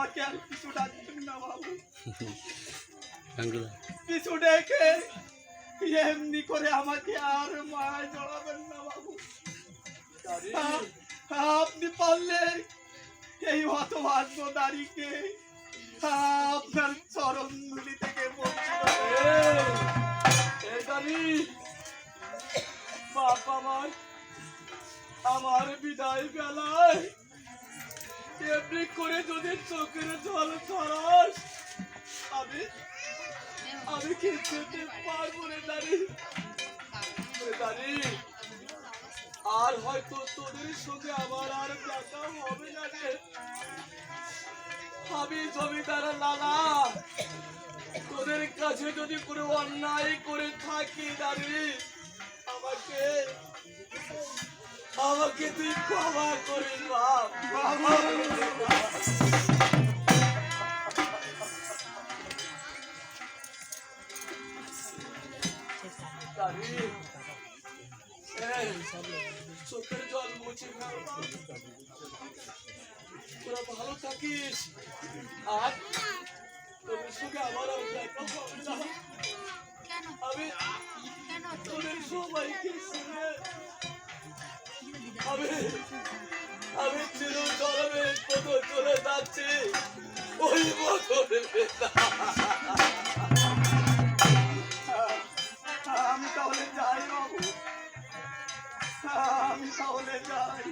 আমাকে আর কিছু ডাকবেন না বাবু, গাঙ্গুলা কিছু ডেকে এমনি করে আমাকে আর মায় জড়াবেন না বাবু। আপনি পারলে এই হতভাগ্য নারীকে আপনার চরণ ধুলি থেকে বঞ্চিত বাপ আমার বিদায় বেলায় এমনি করে যদি চোখের জল ছড়াস আমি কি যেতে পারবো রে দাঁড়ি। আর হয়তো তোদের সঙ্গে আমার আর দেখা হবে না রে। আমি জমিদার লালা, তোদের কাছে যদি কোনো অন্যায় করে থাকি দাঁড়ি, আমাকে তুই ক্ষমা করিস বাপ। চোখের জল মুছে তোরা ভালো থাকিস, আর তোদের সঙ্গে আমার দেখা হবে না। আমি তোদের সবাইকে আমি চিরতরে কত চলে যাচ্ছি ওই বছরে আমি তাহলে যাই বাবু, আমি তাহলে যাই।